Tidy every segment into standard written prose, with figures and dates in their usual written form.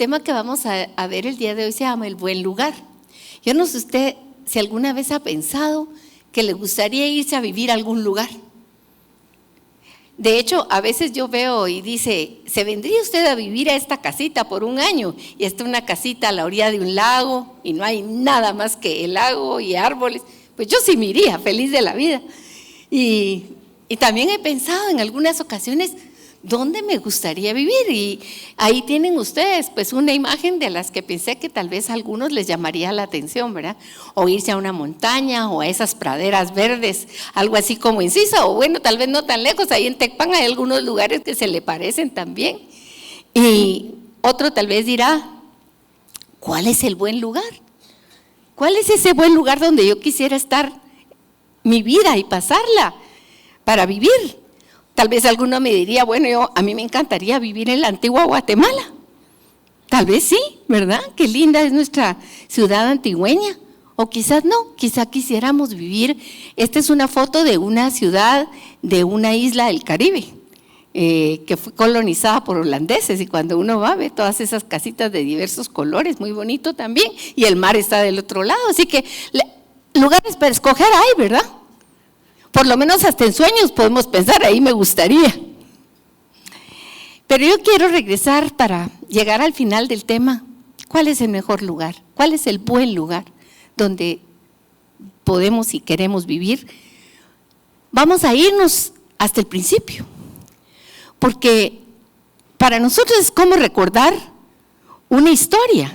tema que vamos a ver el día de hoy se llama el buen lugar. Yo no sé usted si alguna vez ha pensado que le gustaría irse a vivir a algún lugar. De hecho, a veces yo veo y dice, ¿se vendría usted a vivir a esta casita por un año? Y está una casita a la orilla de un lago y no hay nada más que el lago y árboles. Pues yo sí me iría, feliz de la vida. Y también he pensado en algunas ocasiones, ¿dónde me gustaría vivir? Y ahí tienen ustedes pues una imagen de las que pensé que tal vez a algunos les llamaría la atención, ¿verdad? O irse a una montaña o a esas praderas verdes, algo así como en Sisa, o bueno, tal vez no tan lejos, ahí en Tecpan hay algunos lugares que se le parecen también. Y otro tal vez dirá, ¿cuál es el buen lugar? ¿Cuál es ese buen lugar donde yo quisiera estar mi vida y pasarla para vivir? Tal vez alguno me diría, bueno, a mí me encantaría vivir en la antigua Guatemala. Tal vez sí, ¿verdad? Qué linda es nuestra ciudad antigüeña. O quizás no, quizás quisiéramos vivir. Esta es una foto de una ciudad, de una isla del Caribe, que fue colonizada por holandeses. Y cuando uno va, ve todas esas casitas de diversos colores, muy bonito también. Y el mar está del otro lado. Así que lugares para escoger hay, ¿verdad? Por lo menos hasta en sueños podemos pensar, ahí me gustaría. Pero yo quiero regresar para llegar al final del tema. ¿Cuál es el mejor lugar? ¿Cuál es el buen lugar donde podemos y queremos vivir? Vamos a irnos hasta el principio, porque para nosotros es como recordar una historia.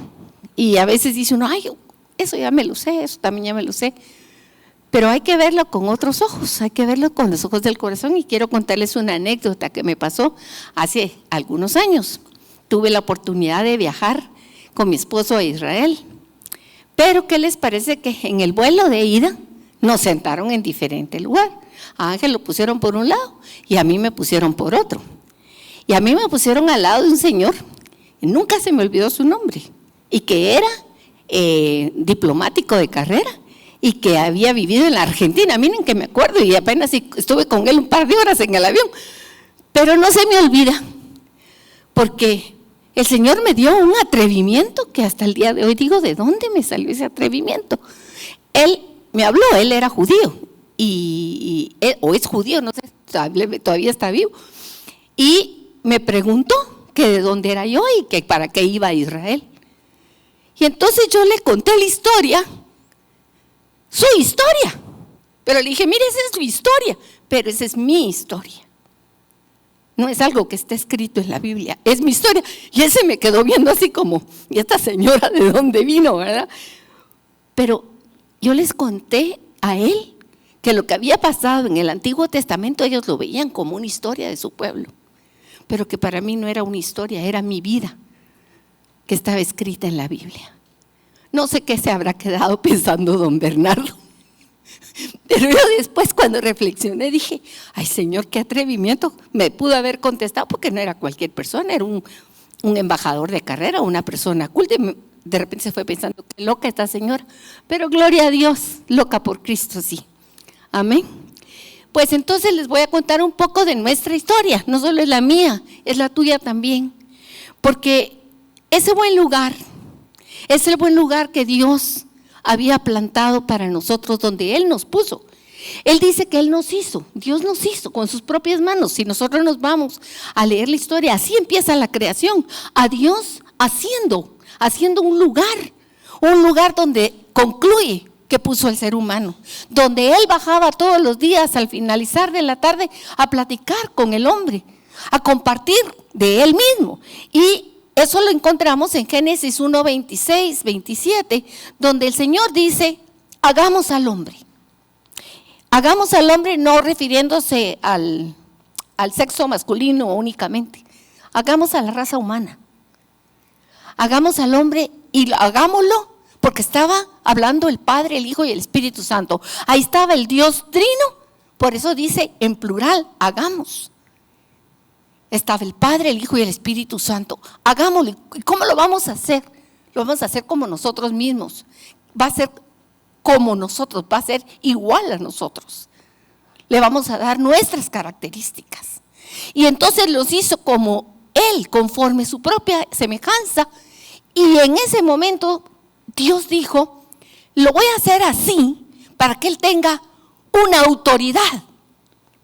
Y a veces dice uno, ay, eso ya me lo sé, eso también ya me lo sé. Pero hay que verlo con otros ojos, hay que verlo con los ojos del corazón. Y quiero contarles una anécdota que me pasó hace algunos años. Tuve la oportunidad de viajar con mi esposo a Israel. Pero ¿qué les parece que en el vuelo de ida nos sentaron en diferente lugar? A Ángel lo pusieron por un lado y a mí me pusieron por otro. Y a mí me pusieron al lado de un señor, y nunca se me olvidó su nombre, y que era diplomático de carrera, y que había vivido en la Argentina. Miren que me acuerdo y apenas estuve con él un par de horas en el avión, pero no se me olvida, porque el Señor me dio un atrevimiento que hasta el día de hoy digo, ¿de dónde me salió ese atrevimiento? Él me habló, él era judío, o es judío, no sé, todavía está vivo, y me preguntó que de dónde era yo y que para qué iba a Israel. Y entonces yo le conté la historia, su historia, pero le dije, mire, esa es su historia, pero esa es mi historia. No es algo que esté escrito en la Biblia, es mi historia. Y él se me quedó viendo así como, ¿y esta señora de dónde vino, verdad? Pero yo les conté a él que lo que había pasado en el Antiguo Testamento, ellos lo veían como una historia de su pueblo, pero que para mí no era una historia, era mi vida que estaba escrita en la Biblia. No sé qué se habrá quedado pensando don Bernardo, pero yo después cuando reflexioné dije, ay Señor, qué atrevimiento. Me pudo haber contestado porque no era cualquier persona, era un embajador de carrera, una persona culta. De repente se fue pensando, qué loca esta señora, pero gloria a Dios, loca por Cristo, sí. Amén. Pues entonces les voy a contar un poco de nuestra historia, no solo es la mía, es la tuya también, porque ese buen lugar es el buen lugar que Dios había plantado para nosotros, donde Él nos puso. Él dice que Él nos hizo, Dios nos hizo con sus propias manos. Si nosotros nos vamos a leer la historia, así empieza la creación, a Dios haciendo un lugar donde concluye que puso el ser humano, donde Él bajaba todos los días al finalizar de la tarde a platicar con el hombre, a compartir de Él mismo. Y eso lo encontramos en Génesis 1, 26, 27, donde el Señor dice, hagamos al hombre. Hagamos al hombre no refiriéndose al sexo masculino únicamente, hagamos a la raza humana. Hagamos al hombre y hagámoslo porque estaba hablando el Padre, el Hijo y el Espíritu Santo. Ahí estaba el Dios Trino, por eso dice en plural, hagamos. Estaba el Padre, el Hijo y el Espíritu Santo. Hagámoslo. ¿Y cómo lo vamos a hacer? Lo vamos a hacer como nosotros mismos. Va a ser como nosotros, va a ser igual a nosotros. Le vamos a dar nuestras características. Y entonces los hizo como Él, conforme su propia semejanza, Y en ese momento Dios dijo, lo voy a hacer así para que él tenga una autoridad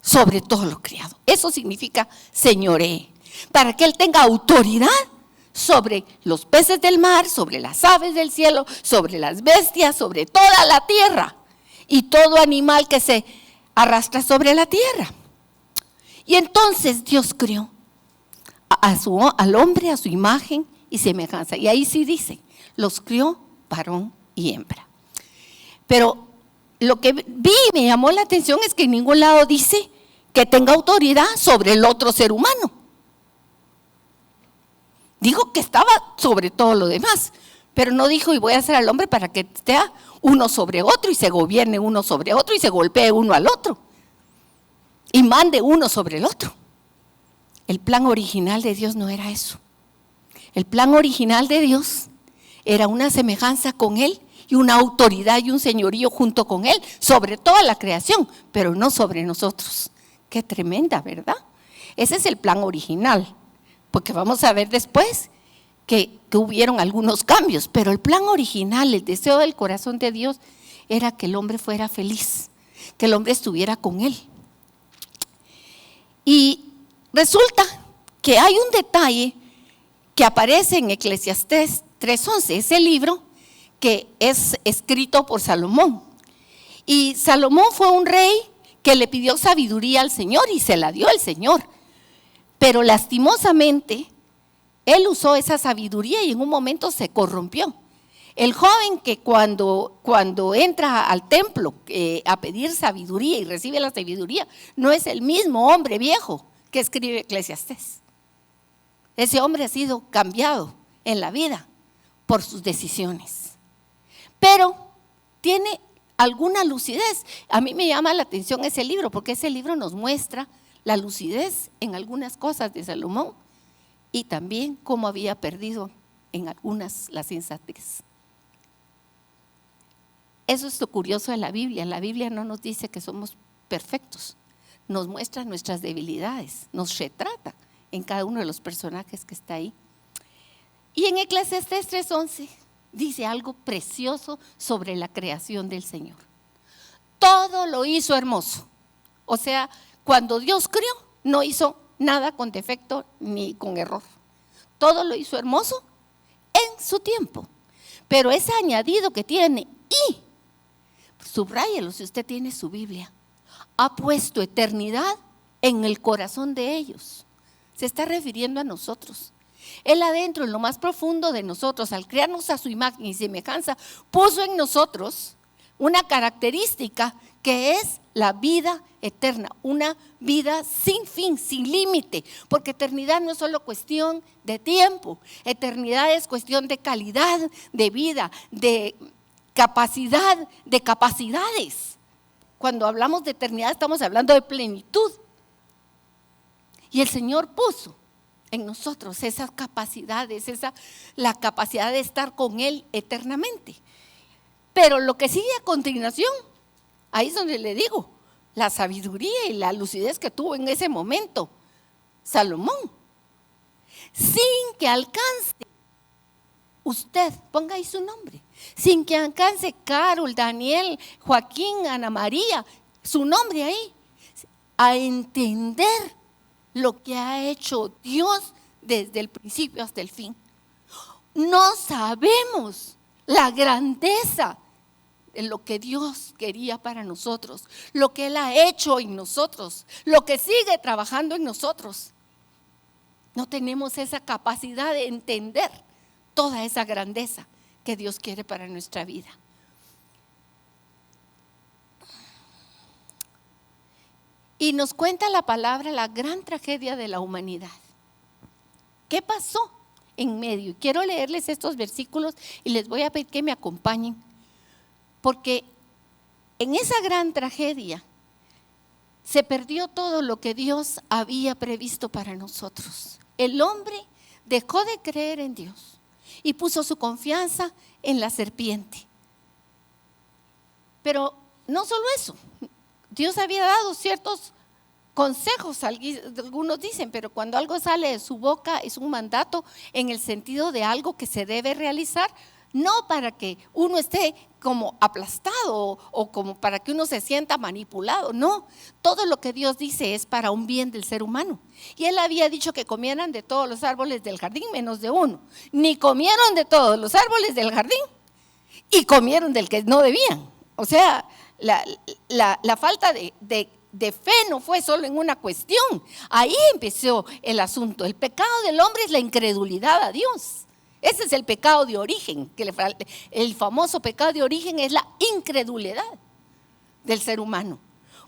sobre todo lo criado. Eso significa señoree. Para que él tenga autoridad sobre los peces del mar, sobre las aves del cielo, sobre las bestias, sobre toda la tierra y todo animal que se arrastra sobre la tierra. Y entonces Dios crió al hombre a su imagen y semejanza. Y ahí sí dice, los crió varón y hembra. Pero lo que vi y me llamó la atención es que en ningún lado dice que tenga autoridad sobre el otro ser humano. Dijo que estaba sobre todo lo demás, pero no dijo y voy a hacer al hombre para que esté uno sobre otro y se gobierne uno sobre otro y se golpee uno al otro y mande uno sobre el otro. El plan original de Dios no era eso. El plan original de Dios era una semejanza con Él y una autoridad y un señorío junto con Él sobre toda la creación, pero no sobre nosotros. Qué tremenda, ¿verdad? Ese es el plan original, porque vamos a ver después que hubieron algunos cambios, pero el plan original, el deseo del corazón de Dios era que el hombre fuera feliz, que el hombre estuviera con Él. Y resulta que hay un detalle que aparece en Eclesiastés 3:11, ese libro que es escrito por Salomón. Y Salomón fue un rey que le pidió sabiduría al Señor y se la dio el Señor. Pero lastimosamente, él usó esa sabiduría y en un momento se corrompió. El joven que cuando entra al templo a pedir sabiduría y recibe la sabiduría, no es el mismo hombre viejo que escribe Eclesiastés. Ese hombre ha sido cambiado en la vida por sus decisiones. Pero tiene alguna lucidez. A mí me llama la atención ese libro, porque ese libro nos muestra la lucidez en algunas cosas de Salomón y también cómo había perdido en algunas la sensatez. Eso es lo curioso de la Biblia. La Biblia no nos dice que somos perfectos, nos muestra nuestras debilidades, nos retrata en cada uno de los personajes que está ahí. Y en Eclesiastés 3:11 dice algo precioso sobre la creación del Señor. Todo lo hizo hermoso. O sea, cuando Dios creó, no hizo nada con defecto ni con error. Todo lo hizo hermoso en su tiempo. Pero ese añadido que tiene, y subráyelo si usted tiene su Biblia, ha puesto eternidad en el corazón de ellos. Se está refiriendo a nosotros. Él adentro, en lo más profundo de nosotros, al crearnos a su imagen y semejanza, puso en nosotros una característica que es la vida eterna, una vida sin fin, sin límite, porque eternidad no es solo cuestión de tiempo, eternidad es cuestión de calidad de vida, de capacidad, de capacidades. Cuando hablamos de eternidad estamos hablando de plenitud. Y el Señor puso en nosotros esas capacidades, la capacidad de estar con Él eternamente. Pero lo que sigue a continuación, ahí es donde le digo, la sabiduría y la lucidez que tuvo en ese momento Salomón, sin que alcance usted, ponga ahí su nombre, sin que alcance Carol, Daniel, Joaquín, Ana María, su nombre ahí, a entender lo que ha hecho Dios desde el principio hasta el fin. No sabemos la grandeza de lo que Dios quería para nosotros, lo que Él ha hecho en nosotros, lo que sigue trabajando en nosotros. No tenemos esa capacidad de entender toda esa grandeza que Dios quiere para nuestra vida. Y nos cuenta la palabra la gran tragedia de la humanidad. ¿Qué pasó en medio? Quiero leerles estos versículos y les voy a pedir que me acompañen, porque en esa gran tragedia se perdió todo lo que Dios había previsto para nosotros. El hombre dejó de creer en Dios y puso su confianza en la serpiente. Pero no solo eso, Dios había dado ciertos consejos, algunos dicen, pero cuando algo sale de su boca es un mandato en el sentido de algo que se debe realizar, no para que uno esté como aplastado o como para que uno se sienta manipulado, no, todo lo que Dios dice es para un bien del ser humano. Y Él había dicho que comieran de todos los árboles del jardín menos de uno, ni comieron de todos los árboles del jardín y comieron del que no debían. O sea, la falta de fe no fue solo en una cuestión, ahí empezó el asunto. El pecado del hombre es la incredulidad a Dios. Ese es el pecado de origen, el famoso pecado de origen es la incredulidad del ser humano,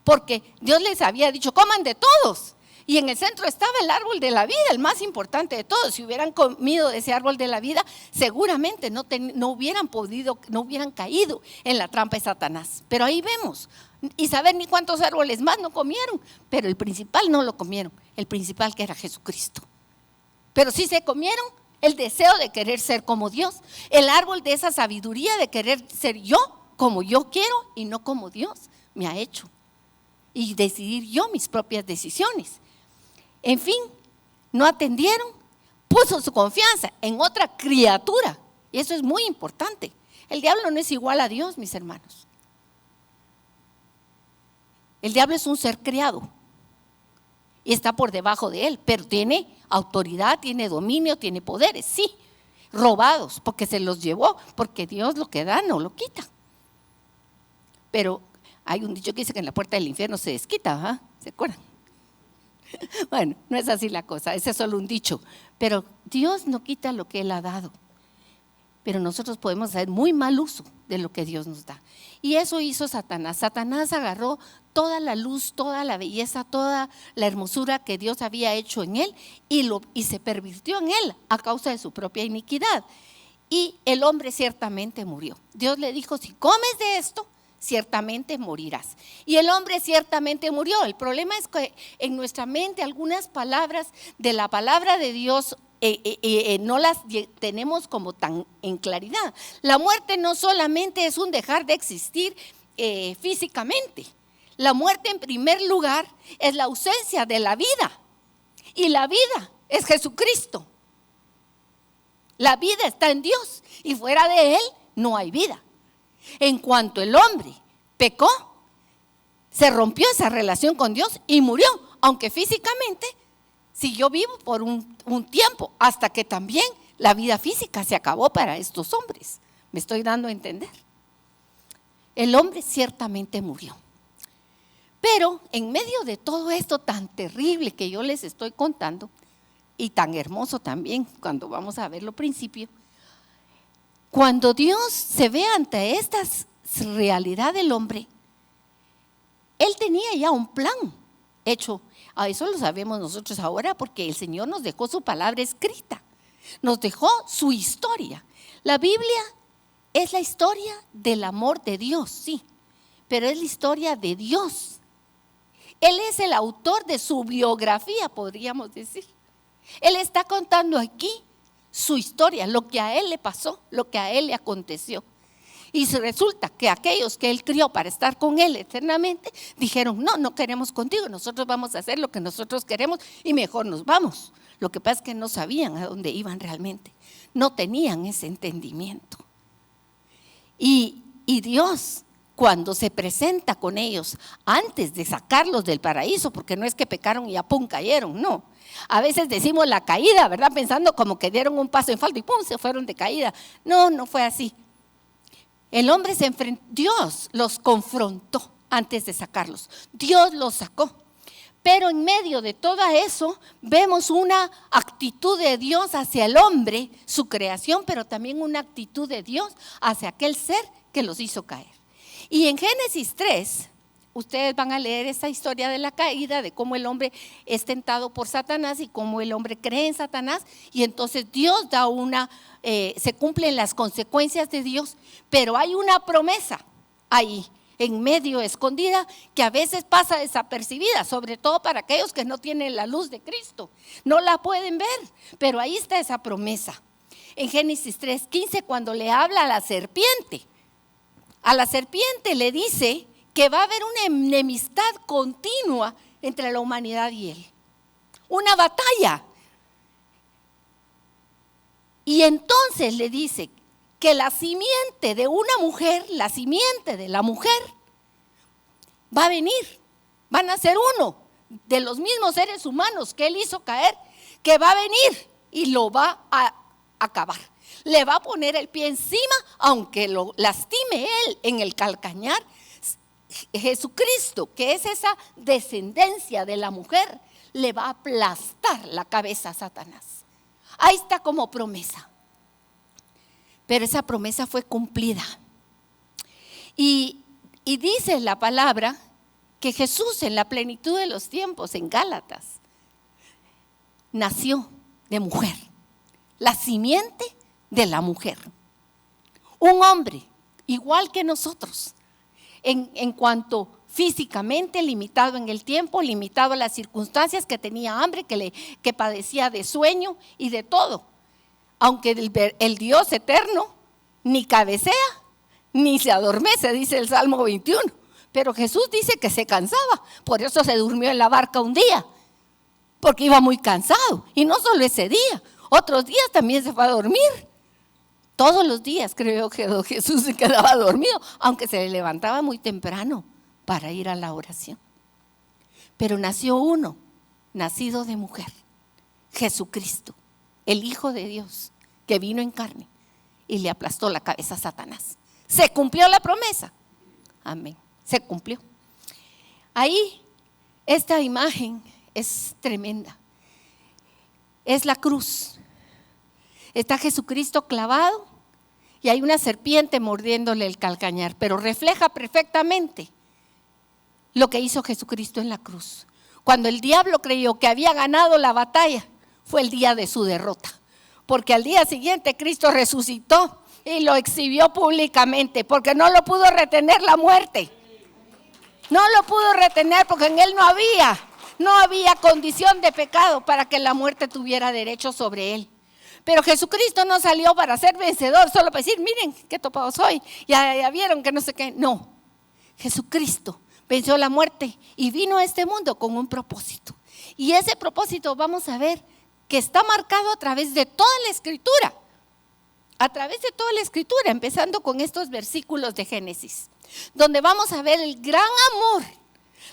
porque Dios les había dicho coman de todos, y en el centro estaba el árbol de la vida, el más importante de todos. Si hubieran comido de ese árbol de la vida, seguramente no hubieran caído en la trampa de Satanás. Pero ahí vemos, y saber ni cuántos árboles más no comieron, pero el principal no lo comieron, el principal que era Jesucristo. Pero sí se comieron el deseo de querer ser como Dios, el árbol de esa sabiduría de querer ser yo como yo quiero y no como Dios me ha hecho, y decidir yo mis propias decisiones. En fin, no atendieron, puso su confianza en otra criatura, y eso es muy importante. El diablo no es igual a Dios, mis hermanos. El diablo es un ser creado y está por debajo de él, pero tiene autoridad, tiene dominio, tiene poderes, sí, robados, porque se los llevó, porque Dios lo que da no lo quita. Pero hay un dicho que dice que en la puerta del infierno se desquita, ¿se acuerdan? Bueno, no es así la cosa, ese es solo un dicho, pero Dios no quita lo que Él ha dado. Pero nosotros podemos hacer muy mal uso de lo que Dios nos da. Y eso hizo Satanás. Satanás agarró toda la luz, toda la belleza, toda la hermosura que Dios había hecho en él y se pervirtió en él a causa de su propia iniquidad. Y el hombre ciertamente murió. Dios le dijo, si comes de esto, ciertamente morirás. Y el hombre ciertamente murió. El problema es que en nuestra mente algunas palabras de la palabra de Dios no las tenemos como tan en claridad. La muerte no solamente es un dejar de existir físicamente. La muerte en primer lugar es la ausencia de la vida, y la vida es Jesucristo. La vida está en Dios y fuera de Él no hay vida. En cuanto el hombre pecó, se rompió esa relación con Dios y murió, aunque físicamente siguió vivo por un tiempo, hasta que también la vida física se acabó para estos hombres. ¿Me estoy dando a entender? El hombre ciertamente murió. Pero en medio de todo esto tan terrible que yo les estoy contando, y tan hermoso también cuando vamos a ver lo principio, cuando Dios se ve ante esta realidad del hombre, Él tenía ya un plan hecho. A eso lo sabemos nosotros ahora porque el Señor nos dejó su palabra escrita, nos dejó su historia. La Biblia es la historia del amor de Dios, sí, pero es la historia de Dios. Él es el autor de su biografía, podríamos decir. Él está contando aquí su historia, lo que a Él le pasó, lo que a Él le aconteció. Y resulta que aquellos que Él crió para estar con Él eternamente, dijeron, no queremos contigo, nosotros vamos a hacer lo que nosotros queremos y mejor nos vamos. Lo que pasa es que no sabían a dónde iban realmente, no tenían ese entendimiento. Y Dios, cuando se presenta con ellos, antes de sacarlos del paraíso, porque no es que pecaron y a pum cayeron, no. A veces decimos la caída, ¿verdad? Pensando como que dieron un paso en falso y pum, se fueron de caída. No fue así. El hombre se enfrentó, Dios los confrontó antes de sacarlos. Dios los sacó. Pero en medio de todo eso vemos una actitud de Dios hacia el hombre, su creación, pero también una actitud de Dios hacia aquel ser que los hizo caer. Y en Génesis 3, ustedes van a leer esta historia de la caída, de cómo el hombre es tentado por Satanás y cómo el hombre cree en Satanás. Y entonces Dios da se cumplen las consecuencias de Dios, pero hay una promesa ahí en medio escondida que a veces pasa desapercibida, sobre todo para aquellos que no tienen la luz de Cristo, no la pueden ver, pero ahí está esa promesa. En Génesis 3:15, cuando le habla a la serpiente le dice que va a haber una enemistad continua entre la humanidad y él. Una batalla. Y entonces le dice que la simiente de una mujer, la simiente de la mujer, va a venir, van a ser uno de los mismos seres humanos que él hizo caer, que va a venir y lo va a acabar. Le va a poner el pie encima, aunque lo lastime él en el calcañar. Jesucristo, que es esa descendencia de la mujer, le va a aplastar la cabeza a Satanás. Ahí está como promesa. Pero esa promesa fue cumplida. Y dice la palabra que Jesús en la plenitud de los tiempos, en Gálatas, nació de mujer. La simiente de la mujer. Un hombre igual que nosotros, en cuanto físicamente, limitado en el tiempo, limitado a las circunstancias, que tenía hambre, que padecía de sueño y de todo. Aunque el Dios eterno ni cabecea ni se adormece, dice el Salmo 21. Pero Jesús dice que se cansaba, por eso se durmió en la barca un día, porque iba muy cansado. Y no solo ese día, otros días también se fue a dormir. Todos los días creo que Jesús se quedaba dormido, aunque se levantaba muy temprano para ir a la oración. Pero nació uno, nacido de mujer, Jesucristo, el Hijo de Dios, que vino en carne y le aplastó la cabeza a Satanás. Se cumplió la promesa. Amén. Se cumplió. Ahí, esta imagen es tremenda. Es la cruz. Está Jesucristo clavado y hay una serpiente mordiéndole el calcañar, pero refleja perfectamente lo que hizo Jesucristo en la cruz. Cuando el diablo creyó que había ganado la batalla, fue el día de su derrota, porque al día siguiente Cristo resucitó y lo exhibió públicamente, porque no lo pudo retener la muerte. No lo pudo retener porque en él no había condición de pecado para que la muerte tuviera derecho sobre él. Pero Jesucristo no salió para ser vencedor, solo para decir, miren qué topado soy, ya vieron que no sé qué. No, Jesucristo venció la muerte y vino a este mundo con un propósito. Y ese propósito vamos a ver que está marcado a través de toda la Escritura. A través de toda la Escritura, empezando con estos versículos de Génesis, donde vamos a ver el gran amor,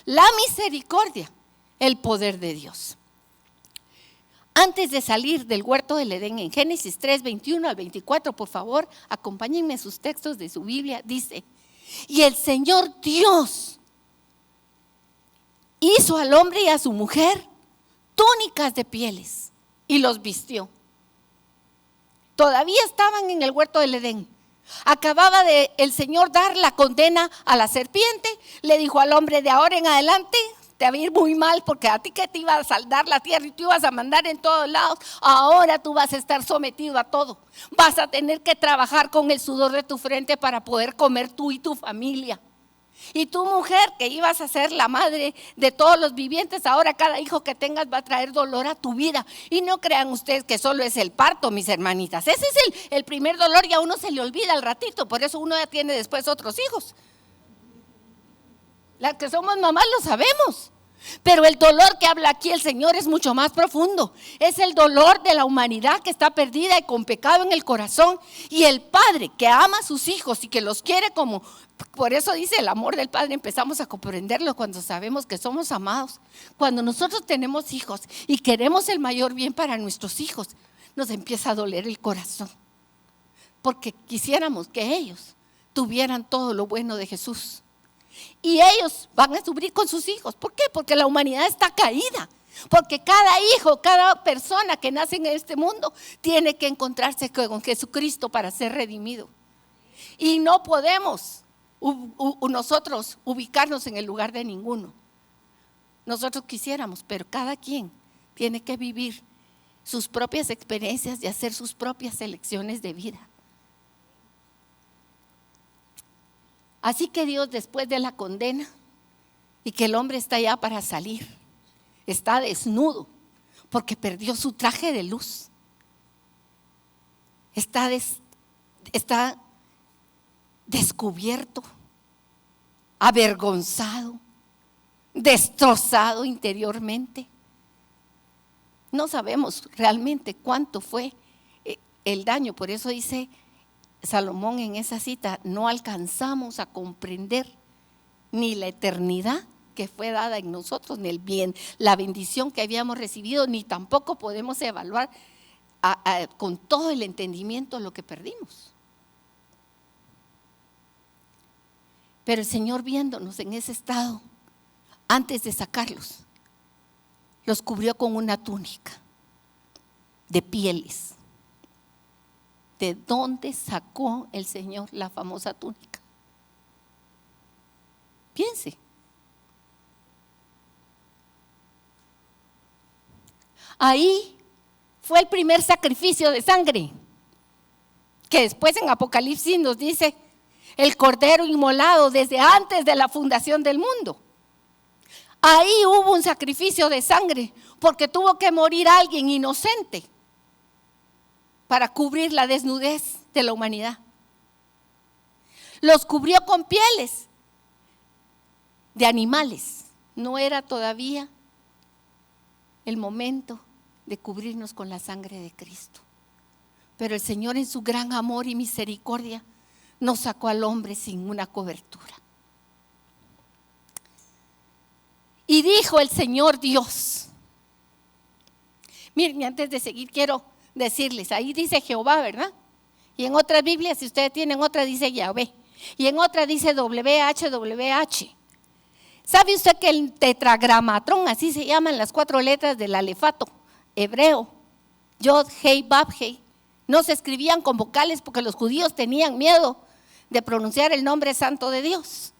la misericordia, el poder de Dios. Antes de salir del huerto del Edén, en Génesis 3, 21 al 24, por favor, acompáñenme sus textos de su Biblia, dice: y el Señor Dios hizo al hombre y a su mujer túnicas de pieles y los vistió. Todavía estaban en el huerto del Edén. Acababa de el Señor dar la condena a la serpiente. Le dijo al hombre: de ahora en adelante te va a ir muy mal, porque a ti que te iba a saldar la tierra y te ibas a mandar en todos lados, ahora tú vas a estar sometido a todo. Vas a tener que trabajar con el sudor de tu frente para poder comer tú y tu familia. Y tu mujer, que ibas a ser la madre de todos los vivientes, ahora cada hijo que tengas va a traer dolor a tu vida. Y no crean ustedes que solo es el parto, mis hermanitas. Ese es el primer dolor y a uno se le olvida al ratito. Por eso uno ya tiene después otros hijos. Las que somos mamás lo sabemos. Pero el dolor que habla aquí el Señor es mucho más profundo. Es el dolor de la humanidad que está perdida y con pecado en el corazón. Y el Padre que ama a sus hijos y que los quiere como... Por eso dice el amor del Padre, empezamos a comprenderlo cuando sabemos que somos amados. Cuando nosotros tenemos hijos y queremos el mayor bien para nuestros hijos, nos empieza a doler el corazón. Porque quisiéramos que ellos tuvieran todo lo bueno de Jesús. Y ellos van a sufrir con sus hijos. ¿Por qué? Porque la humanidad está caída. Porque cada hijo, cada persona que nace en este mundo tiene que encontrarse con Jesucristo para ser redimido. Y no podemos nosotros ubicarnos en el lugar de ninguno. Nosotros quisiéramos, pero cada quien tiene que vivir sus propias experiencias y hacer sus propias elecciones de vida. Así que Dios, después de la condena y que el hombre está ya para salir, está desnudo porque perdió su traje de luz, está descubierto, avergonzado, destrozado interiormente. No sabemos realmente cuánto fue el daño, por eso dice Salomón en esa cita, no alcanzamos a comprender ni la eternidad que fue dada en nosotros, ni el bien, la bendición que habíamos recibido, ni tampoco podemos evaluar con todo el entendimiento lo que perdimos. Pero el Señor, viéndonos en ese estado, antes de sacarlos, los cubrió con una túnica de pieles. ¿De dónde sacó el Señor la famosa túnica? Piense. Ahí fue el primer sacrificio de sangre, que después en Apocalipsis nos dice el cordero inmolado desde antes de la fundación del mundo. Ahí hubo un sacrificio de sangre, porque tuvo que morir alguien inocente para cubrir la desnudez de la humanidad. Los cubrió con pieles de animales. No era todavía el momento de cubrirnos con la sangre de Cristo. Pero el Señor, en su gran amor y misericordia, nos sacó al hombre sin una cobertura. Y dijo el Señor Dios. Miren, antes de seguir quiero decirles, ahí dice Jehová, ¿verdad? Y en otras Biblias, si ustedes tienen otra, dice Yahvé. Y en otra dice WHWH. ¿Sabe usted que el tetragramatrón, así se llaman las 4 letras del alefato hebreo, Yod, Hei, Bab, Hei, no se escribían con vocales porque los judíos tenían miedo de pronunciar el nombre santo de Dios?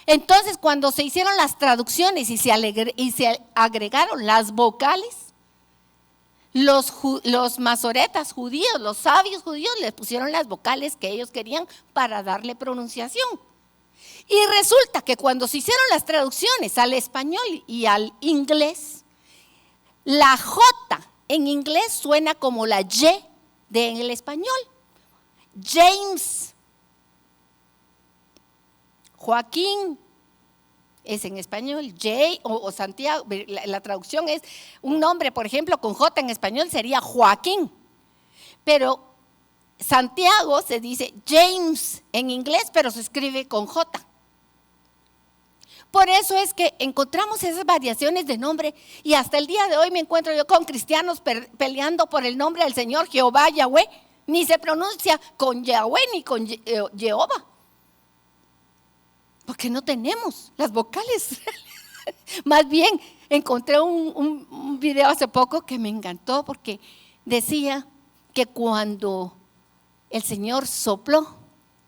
Entonces, cuando se hicieron las traducciones y se agregaron las vocales, los masoretas judíos, los sabios judíos, les pusieron las vocales que ellos querían para darle pronunciación. Y resulta que cuando se hicieron las traducciones al español y al inglés, la J en inglés suena como la Y en el español. James, Joaquín es en español, J o Santiago. La traducción es un nombre, por ejemplo, con J en español sería Joaquín, pero Santiago se dice James en inglés, pero se escribe con J. Por eso es que encontramos esas variaciones de nombre, y hasta el día de hoy me encuentro yo con cristianos peleando por el nombre del Señor Jehová, Yahweh. Ni se pronuncia con Yahweh ni con Jehová, porque no tenemos las vocales. Más bien, encontré un video hace poco que me encantó, porque decía que cuando el Señor sopló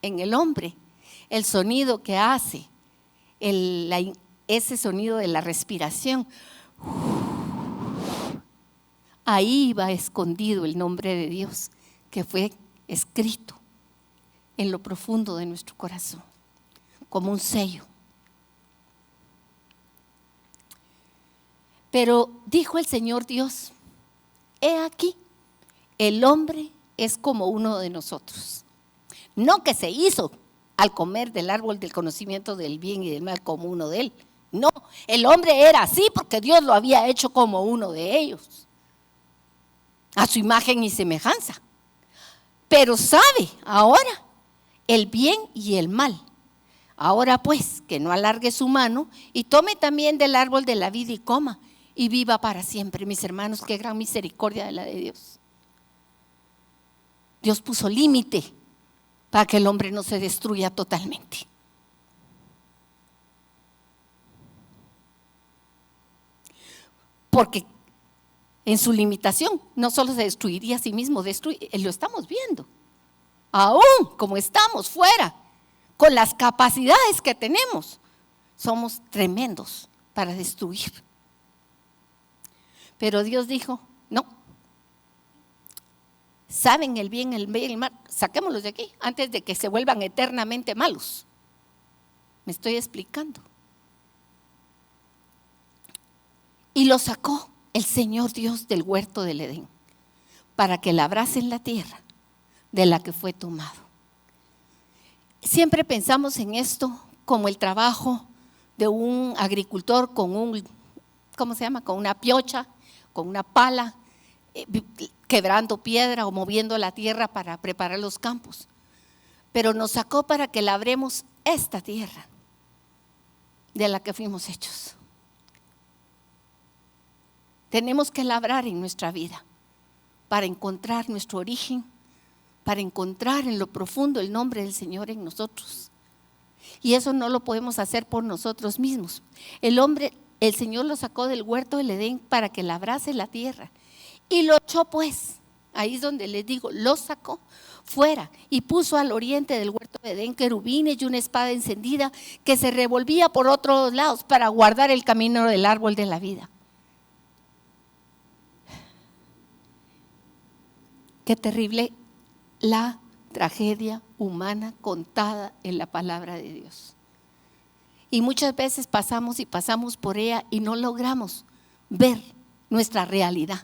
en el hombre, el sonido que hace, ese sonido de la respiración, ahí va escondido el nombre de Dios, que fue escrito en lo profundo de nuestro corazón, como un sello. Pero dijo el Señor Dios: he aquí, el hombre es como uno de nosotros. No que se hizo al comer del árbol del conocimiento del bien y del mal como uno de él. No, el hombre era así porque Dios lo había hecho como uno de ellos, a su imagen y semejanza. Pero sabe ahora el bien y el mal. Ahora pues, que no alargue su mano y tome también del árbol de la vida y coma y viva para siempre. Mis hermanos, qué gran misericordia de la de Dios. Dios puso límite para que el hombre no se destruya totalmente. Porque en su limitación no solo se destruiría a sí mismo, lo estamos viendo. Aún como estamos fuera, con las capacidades que tenemos, somos tremendos para destruir. Pero Dios dijo: no. Saben el bien, el mal y el mal, saquémoslos de aquí antes de que se vuelvan eternamente malos. Me estoy explicando. Y lo sacó el Señor Dios del huerto del Edén para que labrasen la tierra de la que fue tomado. Siempre pensamos en esto como el trabajo de un agricultor con ¿cómo se llama? Con una piocha, con una pala, quebrando piedra o moviendo la tierra para preparar los campos. Pero nos sacó para que labremos esta tierra de la que fuimos hechos. Tenemos que labrar en nuestra vida para encontrar nuestro origen, para encontrar en lo profundo el nombre del Señor en nosotros. Y eso no lo podemos hacer por nosotros mismos. El Señor lo sacó del huerto del Edén para que labrase la tierra. Y lo echó pues, ahí es donde les digo, lo sacó fuera y puso al oriente del huerto de Edén querubines y una espada encendida que se revolvía por otros lados para guardar el camino del árbol de la vida. Qué terrible la tragedia humana contada en la palabra de Dios. Y muchas veces pasamos por ella y no logramos ver nuestra realidad.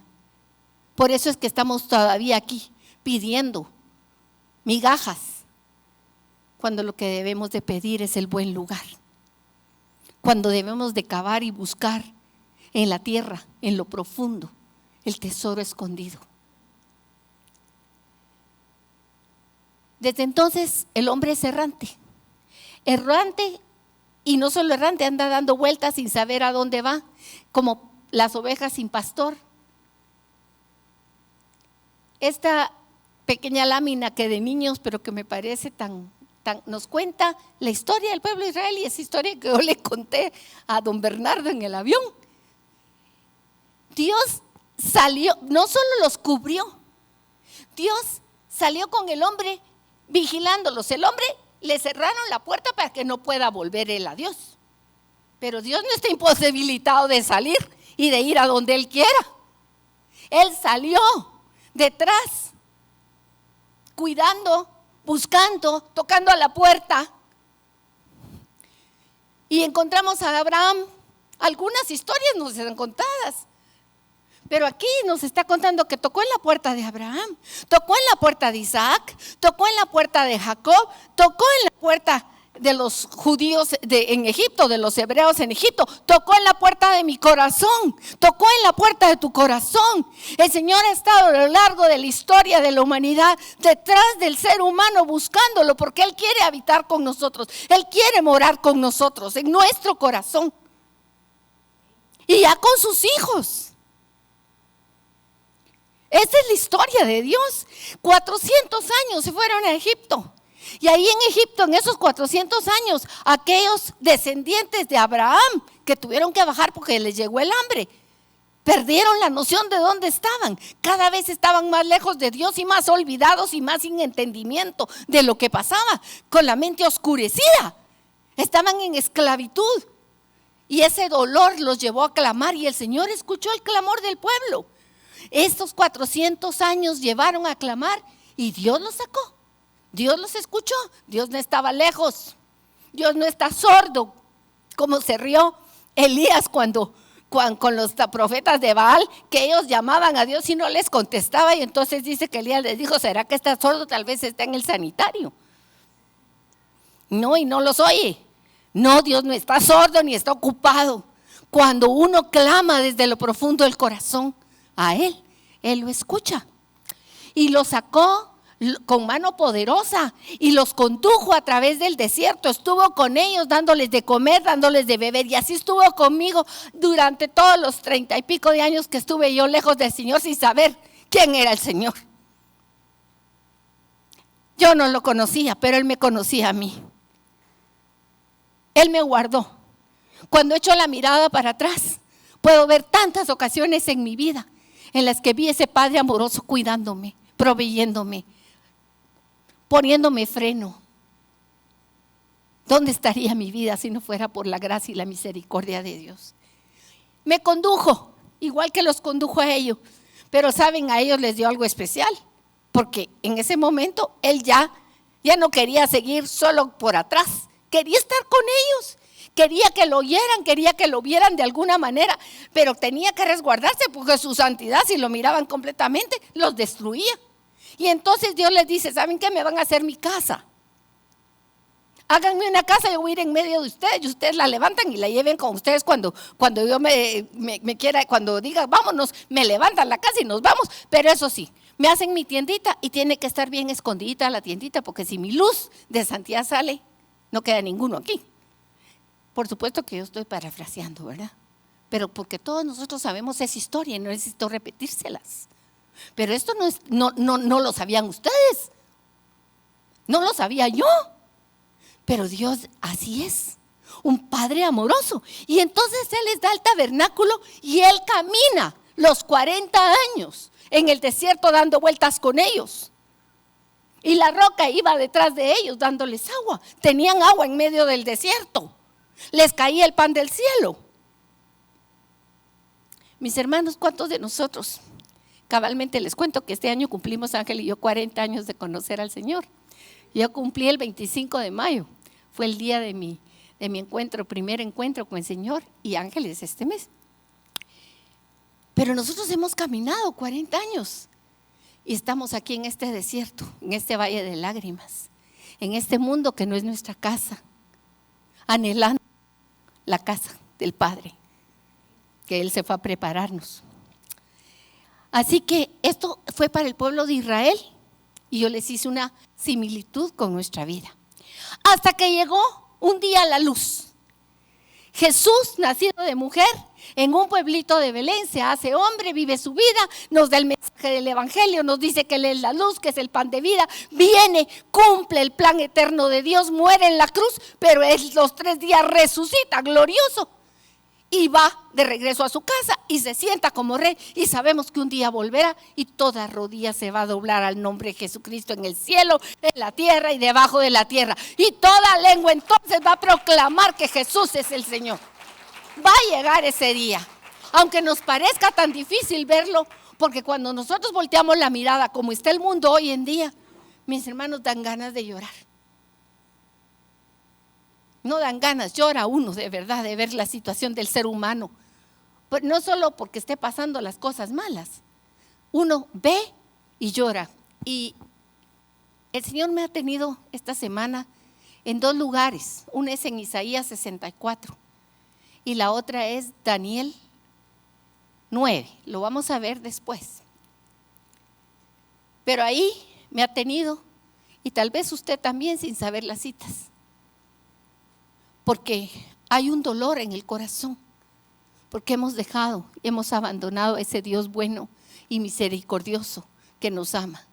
Por eso es que estamos todavía aquí pidiendo migajas, cuando lo que debemos de pedir es el buen lugar. Cuando debemos de cavar y buscar en la tierra, en lo profundo, el tesoro escondido. Desde entonces el hombre es errante y no solo errante, anda dando vueltas sin saber a dónde va, como las ovejas sin pastor. Esta pequeña lámina que de niños, pero que me parece tan nos cuenta la historia del pueblo de Israel, y esa historia que yo le conté a don Bernardo en el avión. Dios salió, no solo los cubrió, Dios salió con el hombre vigilándolos. El hombre le cerraron la puerta para que no pueda volver él a Dios, pero Dios no está imposibilitado de salir y de ir a donde él quiera. Él salió detrás, cuidando, buscando, tocando a la puerta. Y encontramos a Abraham. Algunas historias nos están contadas, pero aquí nos está contando que tocó en la puerta de Abraham, tocó en la puerta de Isaac, tocó en la puerta de Jacob, tocó en la puerta de los judíos en Egipto, de los hebreos en Egipto, tocó en la puerta de mi corazón, tocó en la puerta de tu corazón. El Señor ha estado a lo largo de la historia de la humanidad detrás del ser humano buscándolo, porque Él quiere habitar con nosotros, Él quiere morar con nosotros, en nuestro corazón, y ya con sus hijos. Esta es la historia de Dios. 400 años se fueron a Egipto. Y ahí en Egipto, en esos 400 años, aquellos descendientes de Abraham que tuvieron que bajar porque les llegó el hambre, perdieron la noción de dónde estaban. Cada vez estaban más lejos de Dios y más olvidados y más sin entendimiento de lo que pasaba, con la mente oscurecida. Estaban en esclavitud y ese dolor los llevó a clamar, y el Señor escuchó el clamor del pueblo. Estos 400 años llevaron a clamar y Dios los sacó. Dios los escuchó. Dios no estaba lejos. Dios no está sordo, como se rió Elías cuando con los profetas de Baal, que ellos llamaban a Dios y no les contestaba, y entonces dice que Elías les dijo: ¿será que está sordo? Tal vez está en el sanitario. No, y no los oye. No, Dios no está sordo ni está ocupado. Cuando uno clama desde lo profundo del corazón a Él, Él lo escucha. Y los sacó con mano poderosa y los condujo a través del desierto. Estuvo con ellos dándoles de comer, dándoles de beber, y así estuvo conmigo durante todos los 30 y pico de años que estuve yo lejos del Señor sin saber quién era el Señor. Yo no lo conocía, pero Él me conocía a mí. Él me guardó. Cuando echo la mirada para atrás, puedo ver tantas ocasiones en mi vida en las que vi ese Padre amoroso cuidándome, proveyéndome, poniéndome freno. ¿Dónde estaría mi vida si no fuera por la gracia y la misericordia de Dios? Me condujo, igual que los condujo a ellos, pero saben, a ellos les dio algo especial, porque en ese momento Él ya no quería seguir solo por atrás, quería estar con ellos. Quería que lo oyeran, quería que lo vieran de alguna manera, pero tenía que resguardarse porque su santidad, si lo miraban completamente, los destruía. Y entonces Dios les dice: ¿saben qué? Me van a hacer mi casa. Háganme una casa, yo voy a ir en medio de ustedes y ustedes la levantan y la lleven con ustedes cuando yo me quiera, cuando diga vámonos, me levantan la casa y nos vamos. Pero eso sí, me hacen mi tiendita y tiene que estar bien escondidita la tiendita, porque si mi luz de santidad sale, no queda ninguno aquí. Por supuesto que yo estoy parafraseando, ¿verdad? Pero porque todos nosotros sabemos esa historia y no necesito repetírselas. Pero esto no lo sabían ustedes, no lo sabía yo. Pero Dios así es, un Padre amoroso. Y entonces Él les da el tabernáculo y Él camina los 40 años en el desierto dando vueltas con ellos. Y la roca iba detrás de ellos dándoles agua. Tenían agua en medio del desierto. Les caía el pan del cielo. Mis hermanos, ¿cuántos de nosotros? Cabalmente les cuento que este año cumplimos, Ángel y yo, 40 años de conocer al Señor. Yo cumplí el 25 de mayo. Fue el día de mi encuentro, primer encuentro con el Señor, y Ángeles este mes. Pero nosotros hemos caminado 40 años y estamos aquí en este desierto, en este valle de lágrimas, en este mundo que no es nuestra casa, anhelando la casa del Padre, que Él se fue a prepararnos. Así que esto fue para el pueblo de Israel y yo les hice una similitud con nuestra vida. Hasta que llegó un día la luz. Jesús, nacido de mujer, en un pueblito de Belén, se hace hombre, vive su vida, nos da el mensaje del evangelio, nos dice que Él es la luz, que es el pan de vida, viene, cumple el plan eterno de Dios, muere en la cruz, pero Él los 3 días resucita, glorioso, y va de regreso a su casa y se sienta como rey, y sabemos que un día volverá y toda rodilla se va a doblar al nombre de Jesucristo en el cielo, en la tierra y debajo de la tierra, y toda lengua entonces va a proclamar que Jesús es el Señor. Va a llegar ese día, aunque nos parezca tan difícil verlo, porque cuando nosotros volteamos la mirada como está el mundo hoy en día, mis hermanos, dan ganas de llorar. No dan ganas, llora uno de verdad de ver la situación del ser humano. Pues no solo porque esté pasando las cosas malas, uno ve y llora. Y el Señor me ha tenido esta semana en 2 lugares. Una es en Isaías 64 y la otra es Daniel 9. Lo vamos a ver después. Pero ahí me ha tenido, y tal vez usted también sin saber las citas. Porque hay un dolor en el corazón, porque hemos abandonado a ese Dios bueno y misericordioso que nos ama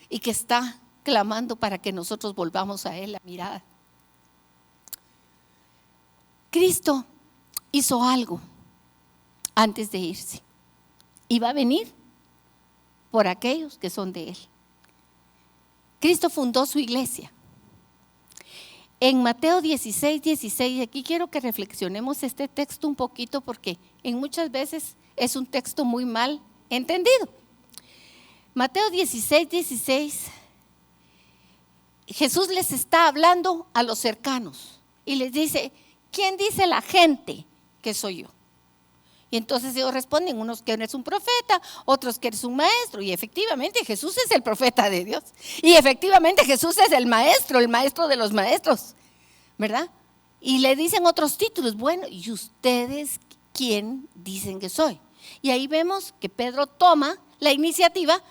y que está clamando para que nosotros volvamos a Él la mirada. Cristo hizo algo antes de irse y va a venir por aquellos que son de Él. Cristo fundó su iglesia. En Mateo 16, aquí quiero que reflexionemos este texto un poquito, porque en muchas veces es un texto muy mal entendido. Mateo 16, Jesús les está hablando a los cercanos y les dice: ¿quién dice la gente que soy yo? Y entonces ellos responden, unos que eres un profeta, otros que eres un maestro. Y efectivamente Jesús es el profeta de Dios. Y efectivamente Jesús es el maestro de los maestros, ¿verdad? Y le dicen otros títulos. Bueno, ¿y ustedes quién dicen que soy? Y ahí vemos que Pedro toma la iniciativa,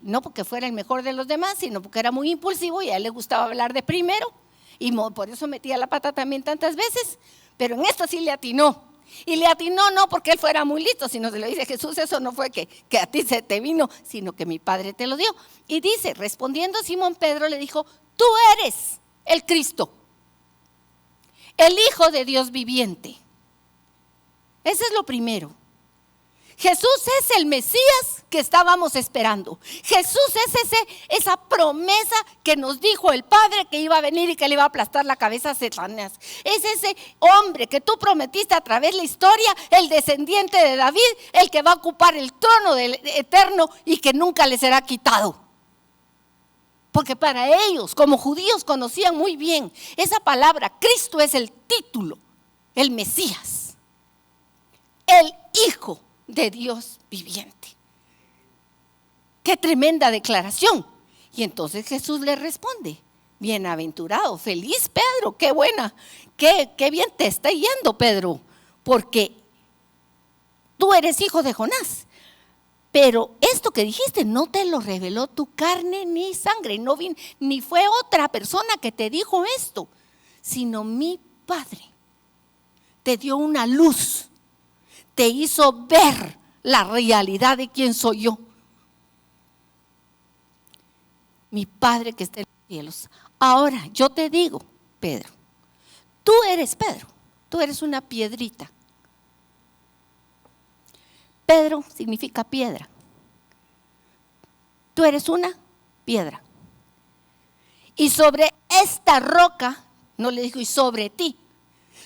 no porque fuera el mejor de los demás, sino porque era muy impulsivo y a él le gustaba hablar de primero. Y por eso metía la pata también tantas veces. Pero en esto sí le atinó. Y le atinó no porque él fuera muy listo, sino se lo dice Jesús: eso no fue que a ti se te vino, sino que mi Padre te lo dio. Y dice, respondiendo Simón Pedro le dijo: tú eres el Cristo, el Hijo de Dios viviente. Eso es lo primero. Jesús es el Mesías que estábamos esperando. Jesús es esa promesa que nos dijo el Padre que iba a venir y que le iba a aplastar la cabeza a Satanás. Es ese hombre que tú prometiste a través de la historia, el descendiente de David, el que va a ocupar el trono del eterno y que nunca le será quitado. Porque para ellos, como judíos, conocían muy bien esa palabra. Cristo es el título, el Mesías, el Hijo de Dios viviente. Qué tremenda declaración. Y entonces Jesús le responde: bienaventurado, feliz Pedro, qué buena, qué bien te está yendo, Pedro, porque tú eres hijo de Jonás. Pero esto que dijiste no te lo reveló tu carne ni sangre, ni fue otra persona que te dijo esto, sino mi Padre. Te dio una luz, te hizo ver la realidad de quién soy yo. Mi Padre que está en los cielos. Ahora yo te digo, Pedro, tú eres Pedro, tú eres una piedrita. Pedro significa piedra. Tú eres una piedra. Y sobre esta roca, no le dijo y sobre ti,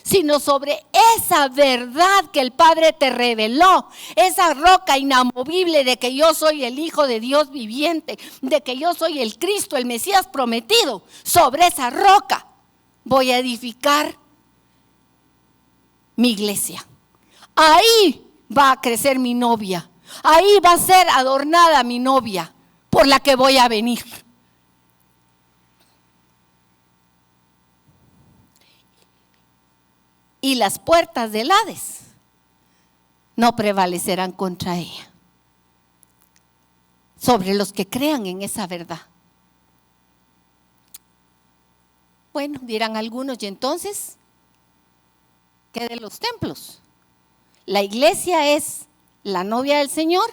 sino sobre esa verdad que el Padre te reveló, esa roca inamovible de que yo soy el Hijo de Dios viviente, de que yo soy el Cristo, el Mesías prometido. Sobre esa roca voy a edificar mi iglesia. Ahí va a crecer mi novia, ahí va a ser adornada mi novia por la que voy a venir. Y las puertas del Hades no prevalecerán contra ella. Sobre los que crean en esa verdad. Bueno, dirán algunos, y entonces, ¿qué de los templos? La iglesia es la novia del Señor.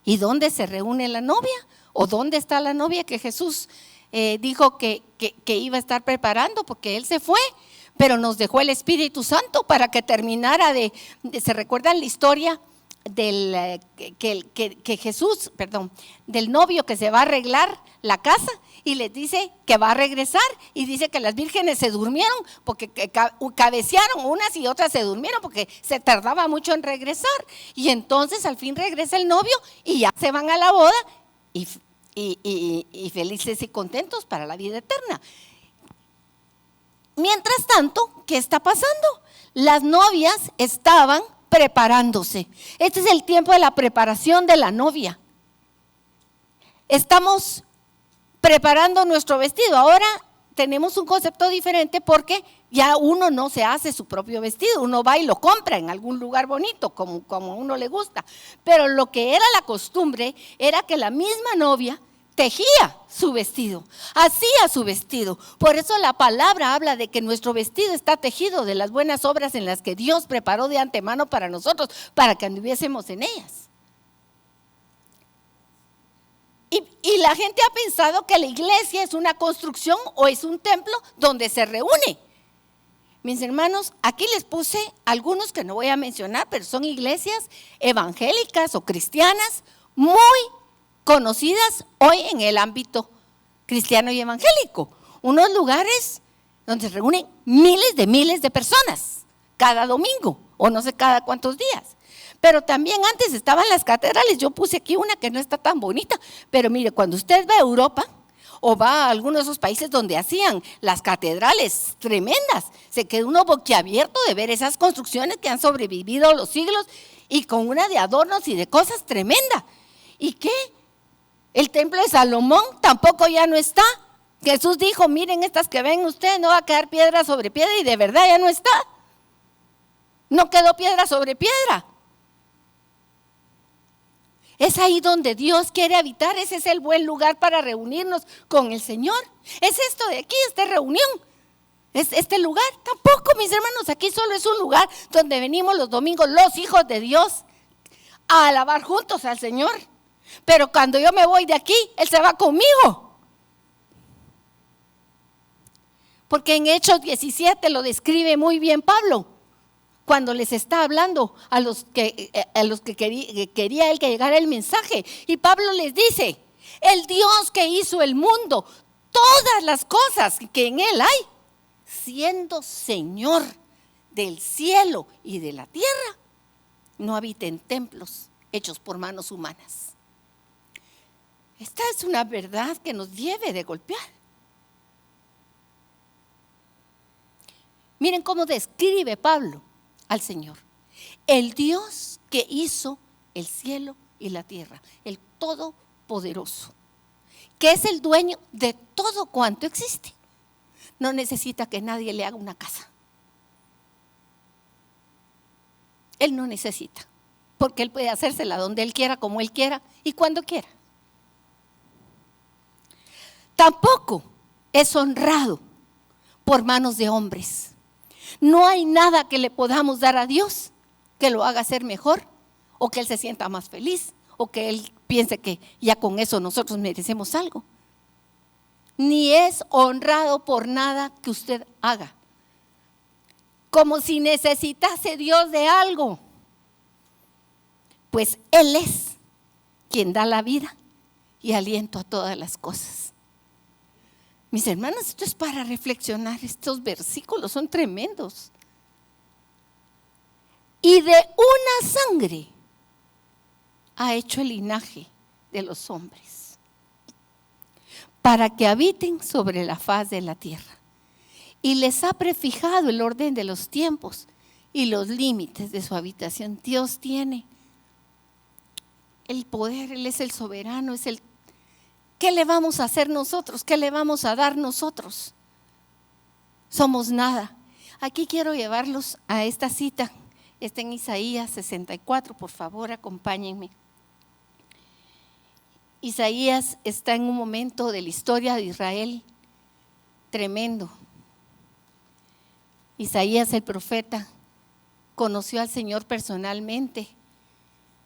¿Y dónde se reúne la novia? ¿O dónde está la novia que Jesús dijo que iba a estar preparando? Porque Él se fue, pero nos dejó el Espíritu Santo para que terminara ¿se recuerdan la historia del del novio que se va a arreglar la casa y les dice que va a regresar y dice que las vírgenes se durmieron porque cabecearon unas y otras se durmieron porque se tardaba mucho en regresar, y entonces al fin regresa el novio y ya se van a la boda y felices y contentos para la vida eterna. Mientras tanto, ¿qué está pasando? Las novias estaban preparándose. Este es el tiempo de la preparación de la novia. Estamos preparando nuestro vestido. Ahora tenemos un concepto diferente porque ya uno no se hace su propio vestido, uno va y lo compra en algún lugar bonito, como a uno le gusta. Pero lo que era la costumbre era que la misma novia tejía su vestido, hacía su vestido. Por eso la palabra habla de que nuestro vestido está tejido de las buenas obras en las que Dios preparó de antemano para nosotros, para que anduviésemos en ellas. Y la gente ha pensado que la iglesia es una construcción o es un templo donde se reúne. Mis hermanos, aquí les puse algunos que no voy a mencionar, pero son iglesias evangélicas o cristianas muy conocidas hoy en el ámbito cristiano y evangélico. Unos lugares donde se reúnen miles de personas cada domingo o no sé cada cuántos días. Pero también antes estaban las catedrales. Yo puse aquí una que no está tan bonita, pero mire, cuando usted va a Europa o va a algunos de esos países donde hacían las catedrales tremendas, se queda uno boquiabierto de ver esas construcciones que han sobrevivido los siglos y con una de adornos y de cosas tremenda. ¿Y qué? El templo de Salomón tampoco ya no está. Jesús dijo, miren estas que ven ustedes, no va a quedar piedra sobre piedra, y de verdad ya no está. No quedó piedra sobre piedra. Es ahí donde Dios quiere habitar. Ese es el buen lugar para reunirnos con el Señor. Es esto de aquí, esta reunión. Es este lugar. Tampoco, mis hermanos, aquí solo es un lugar donde venimos los domingos, los hijos de Dios, a alabar juntos al Señor. Pero cuando yo me voy de aquí, Él se va conmigo. Porque en Hechos 17 lo describe muy bien Pablo, cuando les está hablando a los que quería Él que llegara el mensaje. Y Pablo les dice, el Dios que hizo el mundo, todas las cosas que en Él hay, siendo Señor del cielo y de la tierra, no habita en templos hechos por manos humanas. Esta es una verdad que nos debe de golpear. Miren cómo describe Pablo al Señor. El Dios que hizo el cielo y la tierra, el Todopoderoso, que es el dueño de todo cuanto existe. no necesita que nadie le haga una casa. Él no necesita, porque él puede hacérsela donde él quiera, como él quiera y cuando quiera. Tampoco es honrado por manos de hombres. No hay nada que le podamos dar a Dios que lo haga ser mejor, o que él se sienta más feliz, o que él piense que ya con eso nosotros merecemos algo. Ni es honrado por nada que usted haga, como si necesitase Dios de algo, pues Él es quien da la vida y aliento a todas las cosas. Mis hermanas, esto es para reflexionar. Estos versículos son tremendos. Y de una sangre ha hecho el linaje de los hombres, para que habiten sobre la faz de la tierra. Y les ha prefijado el orden de los tiempos y los límites de su habitación. Dios tiene el poder, Él es el soberano, es el... ¿Qué le vamos a hacer nosotros? ¿Qué le vamos a dar nosotros? Somos nada. Aquí quiero llevarlos a esta cita. Está en Isaías 64, por favor, acompáñenme. Isaías está en un momento de la historia de Israel tremendo. Isaías, el profeta, conoció al Señor personalmente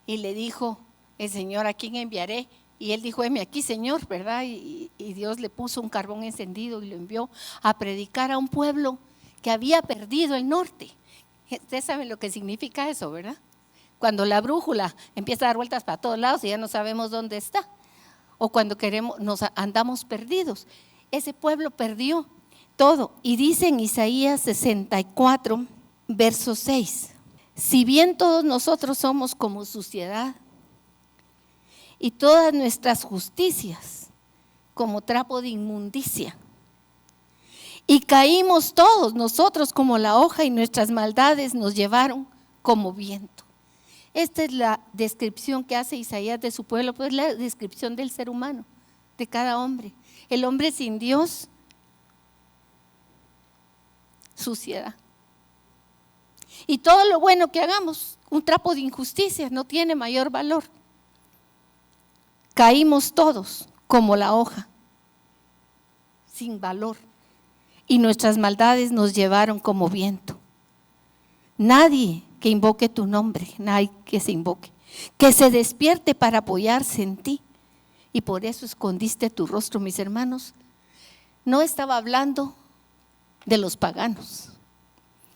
y le dijo: el Señor, ¿a quién enviaré? Y él dijo: heme aquí, Señor, ¿verdad? Y Dios le puso un carbón encendido y lo envió a predicar a un pueblo que había perdido el norte. Ustedes saben lo que significa eso, ¿verdad? Cuando la brújula empieza a dar vueltas para todos lados y ya no sabemos dónde está, o cuando nos andamos perdidos. Ese pueblo perdió todo. Y dice en Isaías 64, verso 6: si bien todos nosotros somos como suciedad, y todas nuestras justicias como trapo de inmundicia, y caímos todos nosotros como la hoja, y nuestras maldades nos llevaron como viento. Esta es la descripción que hace Isaías de su pueblo, pues la descripción del ser humano, de cada hombre. El hombre sin Dios, suciedad. Y todo lo bueno que hagamos, un trapo de injusticia, no tiene mayor valor. Caímos todos como la hoja, sin valor, y nuestras maldades nos llevaron como viento. Nadie que invoque tu nombre, nadie que se invoque, que se despierte para apoyarse en ti, y por eso escondiste tu rostro. Mis hermanos, no estaba hablando de los paganos,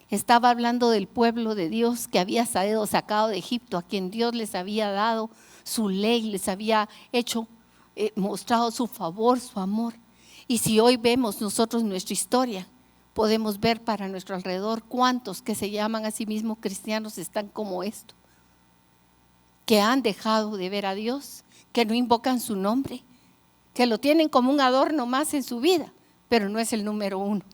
estaba hablando del pueblo de Dios que había sido sacado de Egipto, a quien Dios les había dado su ley, les había hecho, mostrado su favor, su amor. Y si hoy vemos nosotros nuestra historia, podemos ver para nuestro alrededor cuántos que se llaman a sí mismos cristianos están como esto, que han dejado de ver a Dios, que no invocan su nombre, que lo tienen como un adorno más en su vida, pero no es el número uno.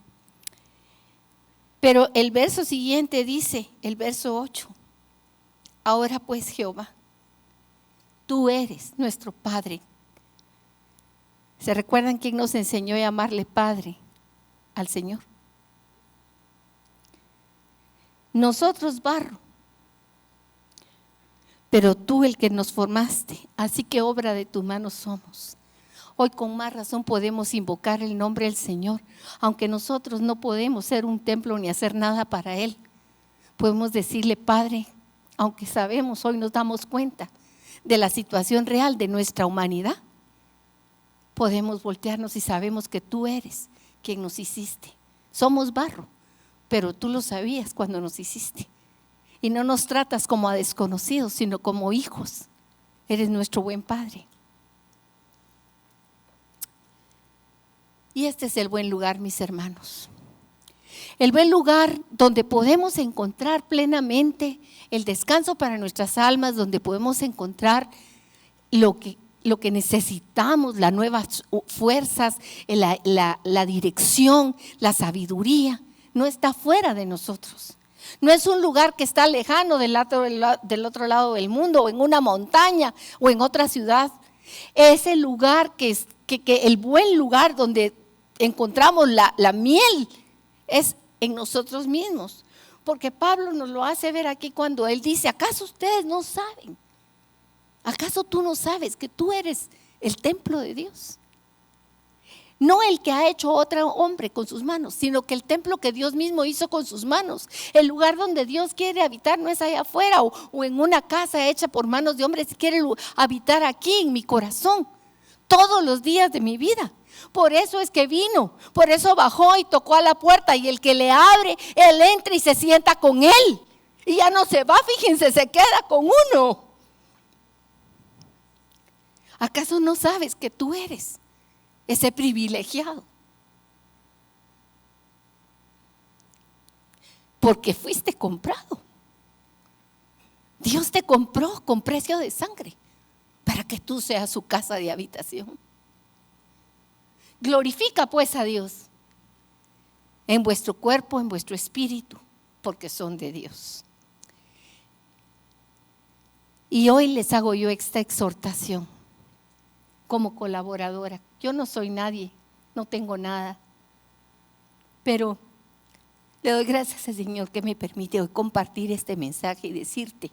Pero el verso siguiente dice, el verso 8: ahora pues, Jehová, tú eres nuestro Padre. ¿Se recuerdan quién nos enseñó a llamarle Padre al Señor? Nosotros barro, pero tú el que nos formaste, así que obra de tu mano somos. Hoy con más razón podemos invocar el nombre del Señor, aunque nosotros no podemos ser un templo ni hacer nada para Él. Podemos decirle: Padre, aunque sabemos, hoy nos damos cuenta de la situación real de nuestra humanidad, podemos voltearnos y sabemos que tú eres quien nos hiciste. Somos barro, pero tú lo sabías cuando nos hiciste. Y no nos tratas como a desconocidos, sino como hijos. Eres nuestro buen Padre. Y este es el buen lugar, mis hermanos. El buen lugar donde podemos encontrar plenamente el descanso para nuestras almas, donde podemos encontrar lo que necesitamos, las nuevas fuerzas, la dirección, la sabiduría. No está fuera de nosotros. No es un lugar que está lejano del otro lado del mundo, o en una montaña, o en otra ciudad. Es el lugar el buen lugar donde encontramos la miel, es en nosotros mismos. Porque Pablo nos lo hace ver aquí cuando él dice, ¿acaso ustedes no saben? ¿Acaso tú no sabes que tú eres el templo de Dios? No el que ha hecho otro hombre con sus manos, sino que el templo que Dios mismo hizo con sus manos. El lugar donde Dios quiere habitar no es allá afuera o en una casa hecha por manos de hombres. Quiere habitar aquí en mi corazón todos los días de mi vida. Por eso es que vino, por eso bajó y tocó a la puerta, y el que le abre, él entra y se sienta con él. Y ya no se va, fíjense, se queda con uno. ¿Acaso no sabes que tú eres ese privilegiado? Porque fuiste comprado. Dios te compró con precio de sangre para que tú seas su casa de habitación. Glorifica pues a Dios en vuestro cuerpo, en vuestro espíritu, porque son de Dios. Y hoy les hago yo esta exhortación como colaboradora. Yo no soy nadie, no tengo nada, pero le doy gracias al Señor que me permite hoy compartir este mensaje y decirte,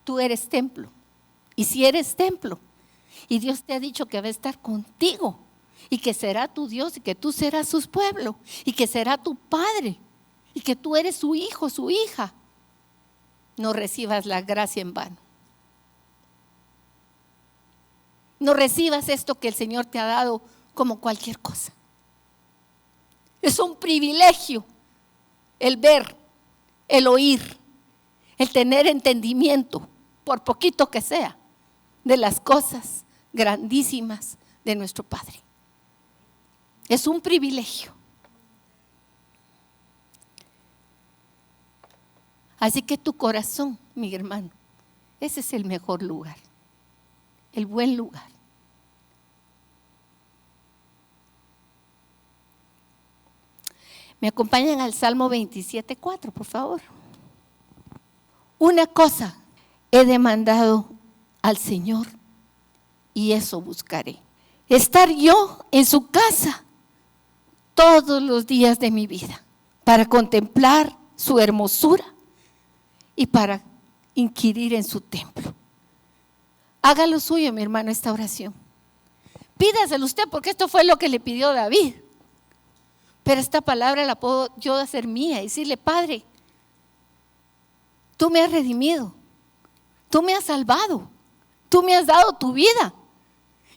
tú eres templo. Y si eres templo y Dios te ha dicho que va a estar contigo y que será tu Dios y que tú serás su pueblo y que será tu padre y que tú eres su hijo, su hija, no recibas la gracia en vano. No recibas esto que el Señor te ha dado como cualquier cosa. Es un privilegio el ver, el oír, el tener entendimiento, por poquito que sea, de las cosas grandísimas de nuestro Padre. Es un privilegio. Así que tu corazón, mi hermano, ese es el mejor lugar, el buen lugar. Me acompañan al Salmo 27:4, por favor. Una cosa he demandado al Señor y eso buscaré: estar yo en su casa todos los días de mi vida, para contemplar su hermosura y para inquirir en su templo. Haga lo suyo, mi hermano, esta oración. Pídaselo usted, porque esto fue lo que le pidió David. Pero esta palabra la puedo yo hacer mía y decirle: Padre, tú me has redimido, tú me has salvado, tú me has dado tu vida.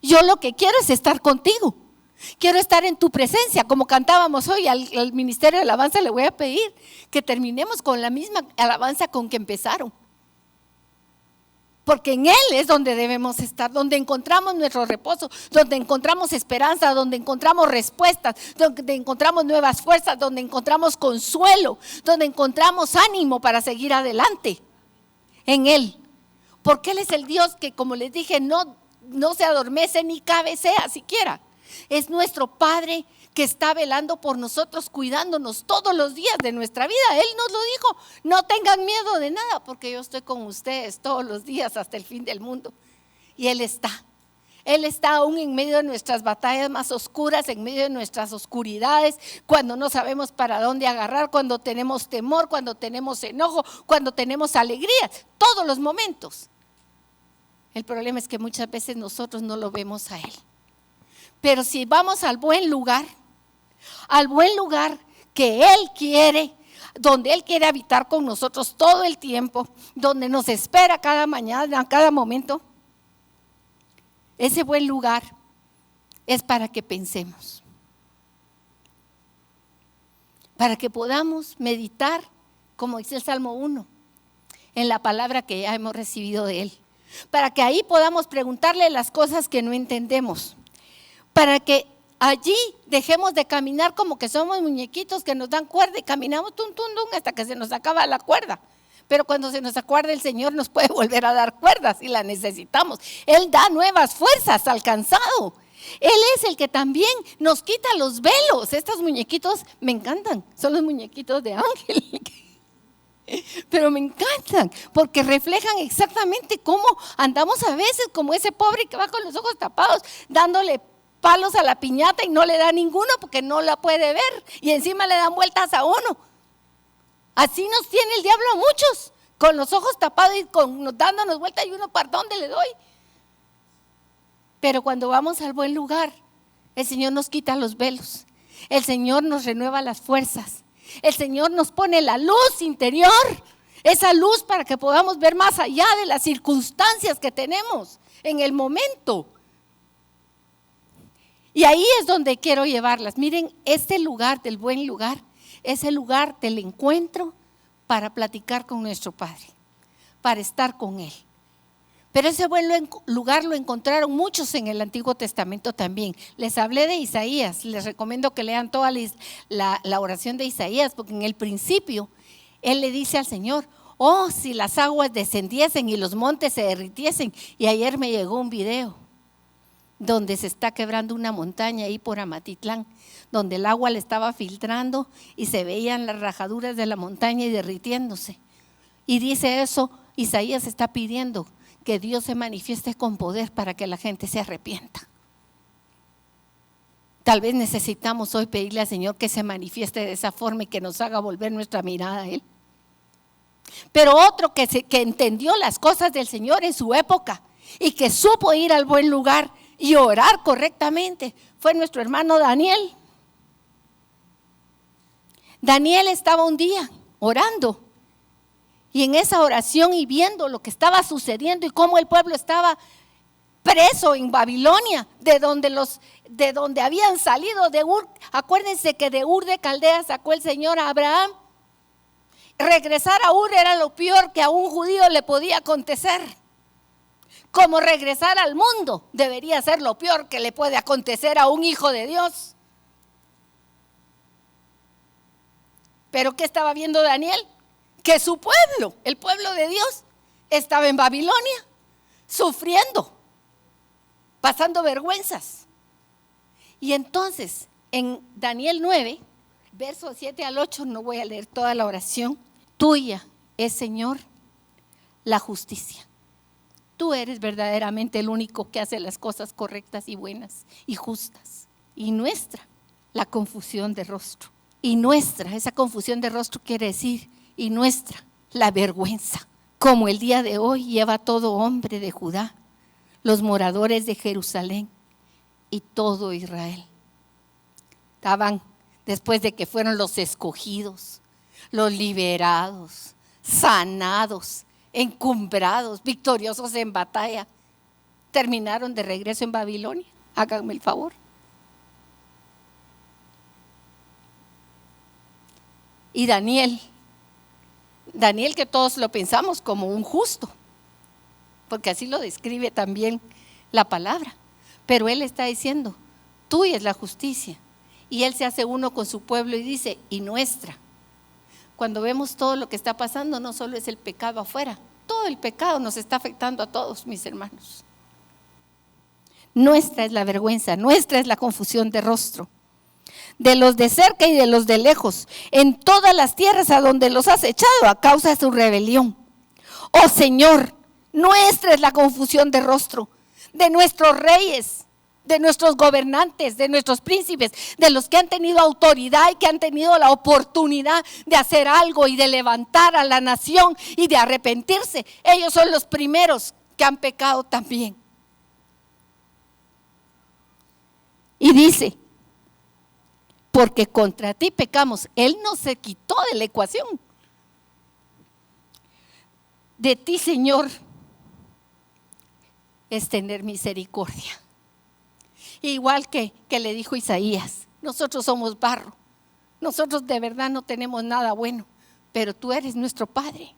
Yo lo que quiero es estar contigo. Quiero estar en tu presencia, como cantábamos hoy. Al Ministerio de Alabanza le voy a pedir que terminemos con la misma alabanza con que empezaron. Porque en Él es donde debemos estar, donde encontramos nuestro reposo, donde encontramos esperanza, donde encontramos respuestas, donde encontramos nuevas fuerzas, donde encontramos consuelo, donde encontramos ánimo para seguir adelante. En Él. Porque Él es el Dios que, como les dije, no se adormece ni cabecea siquiera. Es nuestro Padre que está velando por nosotros, cuidándonos todos los días de nuestra vida. Él nos lo dijo: no tengan miedo de nada, porque yo estoy con ustedes todos los días hasta el fin del mundo. Y Él está aún en medio de nuestras batallas más oscuras, en medio de nuestras oscuridades, cuando no sabemos para dónde agarrar, cuando tenemos temor, cuando tenemos enojo, cuando tenemos alegría, todos los momentos. El problema es que muchas veces nosotros no lo vemos a Él. Pero si vamos al buen lugar que Él quiere, donde Él quiere habitar con nosotros todo el tiempo, donde nos espera cada mañana, cada momento, ese buen lugar es para que pensemos, para que podamos meditar, como dice el Salmo 1, en la palabra que ya hemos recibido de Él, para que ahí podamos preguntarle las cosas que no entendemos, para que allí dejemos de caminar como que somos muñequitos que nos dan cuerda y caminamos tum, tum, tum, hasta que se nos acaba la cuerda. Pero cuando se nos acuerda, el Señor nos puede volver a dar cuerda si la necesitamos. Él da nuevas fuerzas al cansado. Él es el que también nos quita los velos. Estos muñequitos me encantan, son los muñequitos de Ángel. Pero me encantan porque reflejan exactamente cómo andamos a veces, como ese pobre que va con los ojos tapados, dándole palos a la piñata y no le da ninguno porque no la puede ver. Y encima le dan vueltas a uno. Así nos tiene el diablo a muchos, con los ojos tapados y dándonos vueltas y uno, ¿para dónde le doy? Pero cuando vamos al buen lugar, el Señor nos quita los velos. El Señor nos renueva las fuerzas. El Señor nos pone la luz interior, esa luz para que podamos ver más allá de las circunstancias que tenemos en el momento. Y ahí es donde quiero llevarlas. Miren, este lugar del buen lugar es el lugar del encuentro para platicar con nuestro Padre, para estar con Él. Pero ese buen lugar lo encontraron muchos en el Antiguo Testamento también. Les hablé de Isaías, les recomiendo que lean toda la oración de Isaías, porque en el principio él le dice al Señor: oh, si las aguas descendiesen y los montes se derritiesen. Y ayer me llegó un video donde se está quebrando una montaña ahí por Amatitlán, donde el agua le estaba filtrando y se veían las rajaduras de la montaña y derritiéndose. Y dice eso, Isaías está pidiendo que Dios se manifieste con poder para que la gente se arrepienta. Tal vez necesitamos hoy pedirle al Señor que se manifieste de esa forma y que nos haga volver nuestra mirada a Él. Pero otro que entendió las cosas del Señor en su época y que supo ir al buen lugar y orar correctamente fue nuestro hermano Daniel. Daniel estaba un día orando. Y en esa oración y viendo lo que estaba sucediendo y cómo el pueblo estaba preso en Babilonia, de donde habían salido de Ur. Acuérdense que de Ur de Caldea sacó el Señor a Abraham. Regresar a Ur era lo peor que a un judío le podía acontecer. Como regresar al mundo debería ser lo peor que le puede acontecer a un hijo de Dios. ¿Pero qué estaba viendo Daniel? Que su pueblo, el pueblo de Dios, estaba en Babilonia, sufriendo, pasando vergüenzas. Y entonces, en Daniel 9, versos 7 al 8, no voy a leer toda la oración. Tuya es, Señor, la justicia. Tú eres verdaderamente el único que hace las cosas correctas y buenas y justas. Y nuestra, la confusión de rostro. Y nuestra, esa confusión de rostro quiere decir, y nuestra, la vergüenza, como el día de hoy lleva todo hombre de Judá, los moradores de Jerusalén y todo Israel. Estaban, después de que fueron los escogidos, los liberados, sanados, encumbrados, victoriosos en batalla, terminaron de regreso en Babilonia. Háganme el favor. Y Daniel que todos lo pensamos como un justo, porque así lo describe también la palabra, pero él está diciendo, tuya es la justicia, y él se hace uno con su pueblo y dice, y nuestra. Cuando vemos todo lo que está pasando, no solo es el pecado afuera, todo el pecado nos está afectando a todos, mis hermanos. Nuestra es la vergüenza, nuestra es la confusión de rostro, de los de cerca y de los de lejos, en todas las tierras a donde los has echado a causa de su rebelión. Oh Señor, nuestra es la confusión de rostro, de nuestros reyes, de nuestros gobernantes, de nuestros príncipes, de los que han tenido autoridad y que han tenido la oportunidad de hacer algo y de levantar a la nación y de arrepentirse. Ellos son los primeros que han pecado también. Y dice, porque contra ti pecamos. Él no se quitó de la ecuación. De ti, Señor, es tener misericordia. Igual que le dijo Isaías, nosotros somos barro, nosotros de verdad no tenemos nada bueno, pero tú eres nuestro Padre.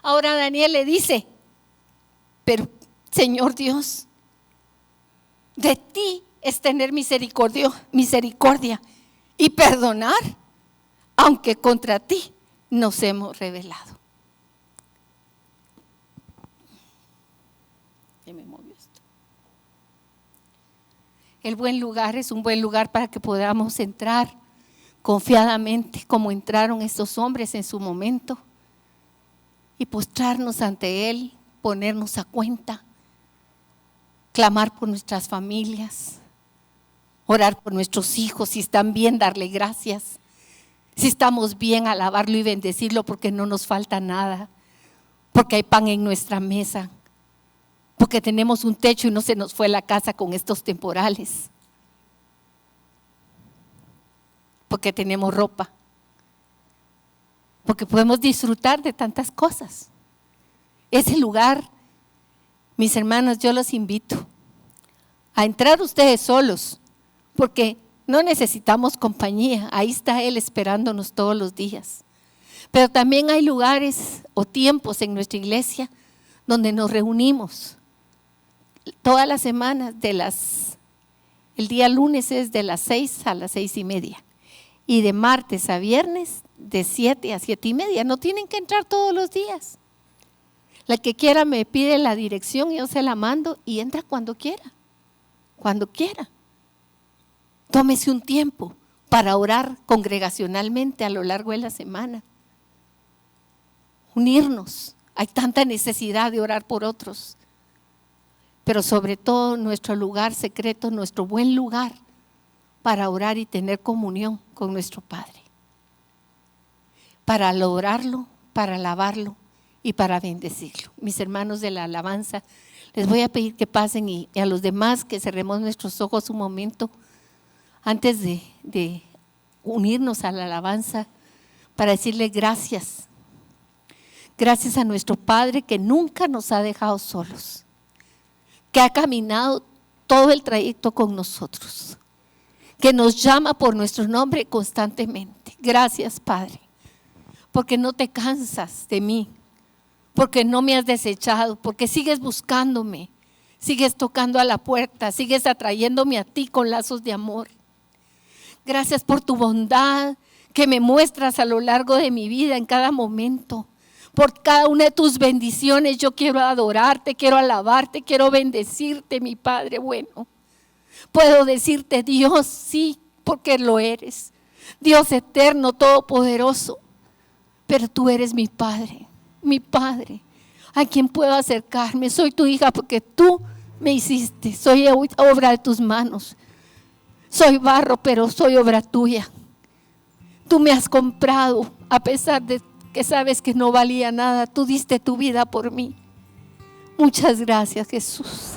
Ahora Daniel le dice, pero Señor Dios, de ti es tener misericordia y perdonar, aunque contra ti nos hemos rebelado. Se me movió esto. El buen lugar es un buen lugar para que podamos entrar confiadamente, como entraron estos hombres en su momento, y postrarnos ante Él, ponernos a cuenta, clamar por nuestras familias, Orar por nuestros hijos, si están bien, darle gracias. Si estamos bien, alabarlo y bendecirlo porque no nos falta nada. Porque hay pan en nuestra mesa. Porque tenemos un techo y no se nos fue la casa con estos temporales. Porque tenemos ropa. Porque podemos disfrutar de tantas cosas. Ese lugar, mis hermanos, yo los invito a entrar ustedes solos, porque no necesitamos compañía. Ahí está Él esperándonos todos los días. Pero también hay lugares o tiempos en nuestra iglesia donde nos reunimos todas las semanas, el día lunes es de las 6 a las 6:30 y de martes a viernes de 7 a 7:30. No tienen que entrar todos los días. La que quiera me pide la dirección, yo se la mando y entra cuando quiera. Cuando quiera. Tómese un tiempo para orar congregacionalmente a lo largo de la semana. Unirnos. Hay tanta necesidad de orar por otros. Pero sobre todo nuestro lugar secreto, nuestro buen lugar para orar y tener comunión con nuestro Padre. Para adorarlo, para alabarlo y para bendecirlo. Mis hermanos de la alabanza, les voy a pedir que pasen y a los demás que cerremos nuestros ojos un momento antes de unirnos a la alabanza para decirle gracias. Gracias a nuestro Padre que nunca nos ha dejado solos, que ha caminado todo el trayecto con nosotros, que nos llama por nuestro nombre constantemente. Gracias, Padre, porque no te cansas de mí, porque no me has desechado, porque sigues buscándome, sigues tocando a la puerta, sigues atrayéndome a ti con lazos de amor. Gracias por tu bondad que me muestras a lo largo de mi vida en cada momento. Por cada una de tus bendiciones yo quiero adorarte, quiero alabarte, quiero bendecirte, mi Padre bueno. Puedo decirte Dios, sí, porque lo eres. Dios eterno, todopoderoso. Pero tú eres mi Padre, a quien puedo acercarme. Soy tu hija porque tú me hiciste. Soy obra de tus manos. Soy barro, pero soy obra tuya. Tú me has comprado a pesar de que sabes que no valía nada. Tú diste tu vida por mí. Muchas gracias, Jesús.